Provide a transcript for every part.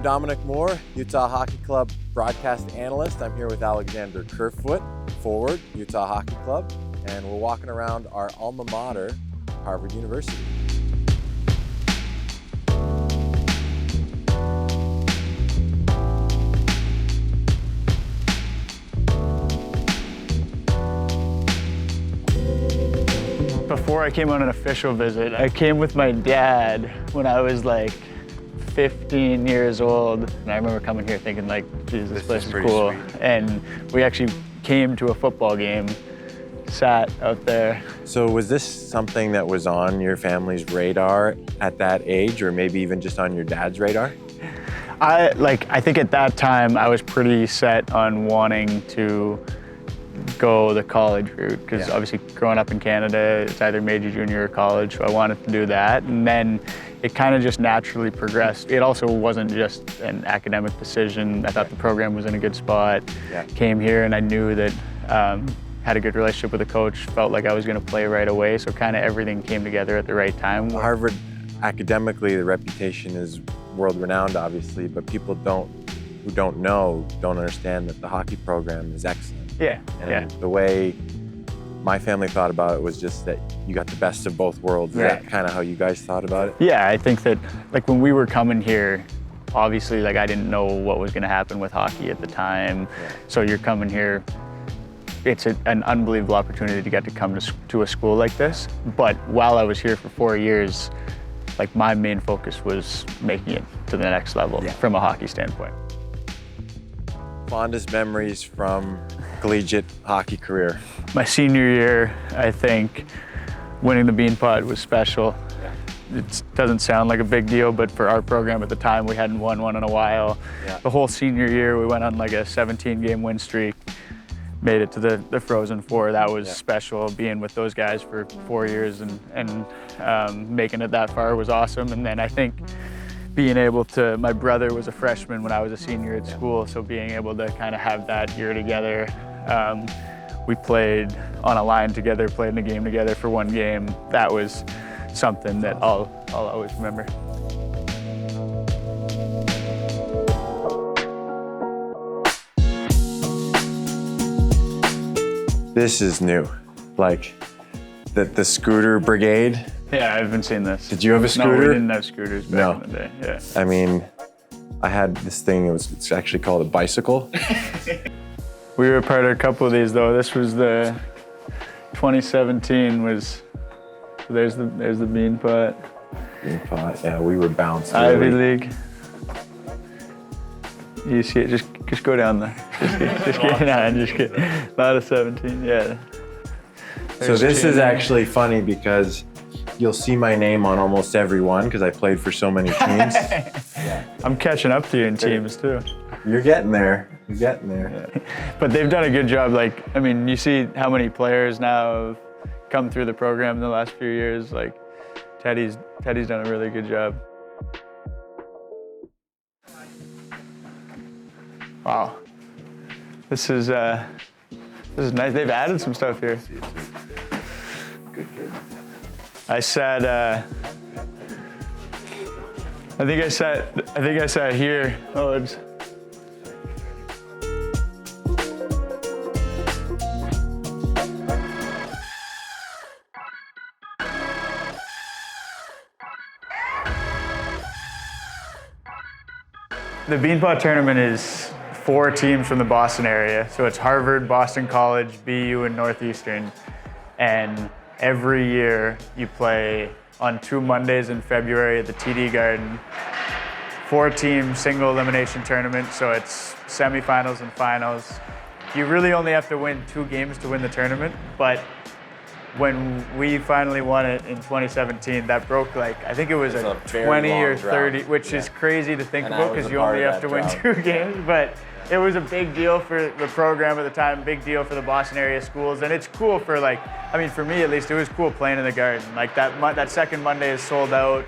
Dominic Moore, Utah Hockey Club broadcast analyst. I'm here with Alexander Kerfoot, forward, Utah Hockey Club, and we're walking around our alma mater, Harvard University. Before I came on an official visit, I came with my dad when I was like 15 years old. And I remember coming here thinking like, geez, this place is cool. Sweet. And we actually came to a football game, sat out there. So was this something that was on your family's radar at that age, or maybe even just on your dad's radar? I think at that time I was pretty set on wanting to go the college route, because obviously growing up in Canada, it's either major, junior, or college, so I wanted to do that. And then it kind of just naturally progressed. It also wasn't just an academic decision. I thought the program was in a good spot. Came here and I knew that, had a good relationship with the coach, felt like I was going to play right away, so kind of everything came together at the right time. Harvard, academically, the reputation is world-renowned, obviously, but people who don't understand that the hockey program is excellent. And the way my family thought about it was just that you got the best of both worlds. Is that kind of how you guys thought about it? Yeah, I think that like when we were coming here, obviously like I didn't know what was going to happen with hockey at the time. So you're coming here, it's an unbelievable opportunity to get to come to a school like this. But while I was here for 4 years, like my main focus was making it to the next level from a hockey standpoint. Fondest memories from collegiate hockey career? My senior year, I think winning the Beanpot was special. It doesn't sound like a big deal, but for our program at the time, we hadn't won one in a while. The whole senior year, we went on like a 17-game win streak, made it to the Frozen Four. That was special. Being with those guys for 4 years and making it that far was awesome. And then I think being able to, my brother was a freshman when I was a senior at school, so being able to kind of have that year together. We played on a line together, played in a game together for one game. That was something that I'll always remember. This is new, like the scooter brigade. Yeah, I've been seeing this. Did you have a scooter? No, we didn't have scooters back in the day. I mean, I had this thing, it's actually called a bicycle. We were part of a couple of these though. This was the 2017 was, there's the Beanpot. Beanpot, yeah, we were bounced. Ivy League. You see it, just go down there. Just get, a lot of 17, yeah. So this is actually funny because you'll see my name on almost every one because I played for so many teams. I'm catching up to you in teams too. You're getting there. You're getting there. But they've done a good job. Like, I mean, you see how many players now have come through the program in the last few years. Like, Teddy's done a really good job. Wow, this is nice. Theyve added some stuff here. Good. I think I sat here. Oh, it's. The Beanpot tournament is 4 teams from the Boston area. So it's Harvard, Boston College, BU, and Northeastern. And every year you play on 2 Mondays in February at the TD Garden. 4-team single elimination tournament, so it's semifinals and finals. You really only have to win 2 games to win the tournament, but when we finally won it in 2017, that broke like, I think it was a 20 or 30, which is crazy to think about because you only have to win 2 games, but it was a big deal for the program at the time, big deal for the Boston area schools, and it's cool for like, I mean, for me at least, it was cool playing in the Garden. Like that second Monday is sold out,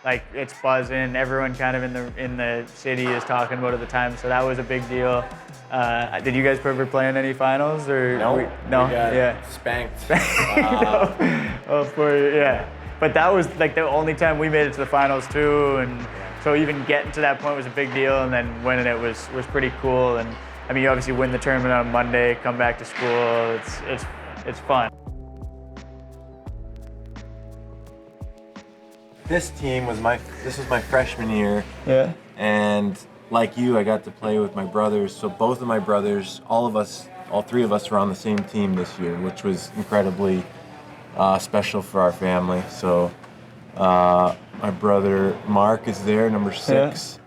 like it's buzzing, everyone kind of in the city is talking about it at the time, so that was a big deal. Did you guys ever play in any finals or? No, we got spanked. Oh, for you, yeah. But that was like the only time we made it to the finals too, and So even getting to that point was a big deal, and then winning it was pretty cool. And I mean, you obviously win the tournament on Monday, come back to school. It's fun. This team was this was my freshman year. Yeah. And like you, I got to play with my brothers. So both of my brothers, all three of us were on the same team this year, which was incredibly special for our family. So my brother Mark is there, number 6.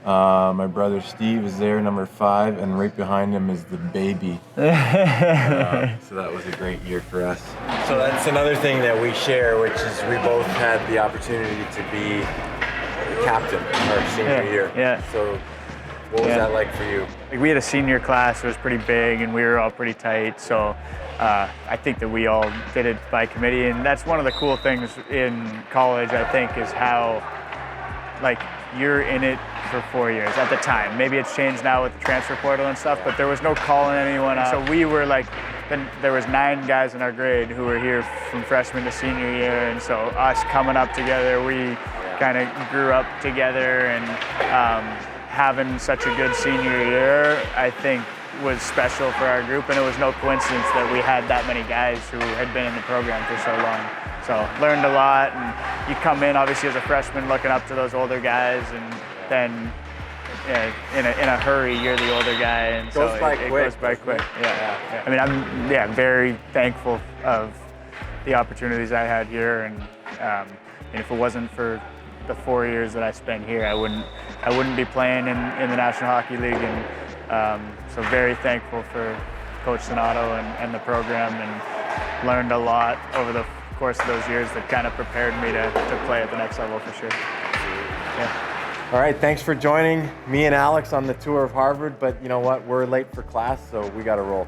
Yeah. My brother Steve is there, number 5, and right behind him is the baby. So that was a great year for us. So that's another thing that we share, which is we both had the opportunity to be the captain our senior year. Yeah. So what was that like for you? Like, we had a senior class that was pretty big, and we were all pretty tight. So I think that we all did it by committee, and that's one of the cool things in college, I think, is how like you're in it for 4 years at the time. Maybe it's changed now with the transfer portal and stuff, but there was no calling anyone up. So we were like, there was 9 guys in our grade who were here from freshman to senior year, and so us coming up together, we kind of grew up together, and having such a good senior year, I think, was special for our group, and it was no coincidence that we had that many guys who had been in the program for so long. So learned a lot, and you come in obviously as a freshman looking up to those older guys, and then in a hurry you're the older guy, and so it goes by quick. Yeah. I mean, I'm very thankful of the opportunities I had here, and if it wasn't for the 4 years that I spent here, I wouldn't be playing in the National Hockey League, and so very thankful for Coach Sonato and the program, and learned a lot over the course of those years that kind of prepared me to play at the next level for sure. Yeah. All right, thanks for joining me and Alex on the tour of Harvard, but you know what, we're late for class, so we got to roll.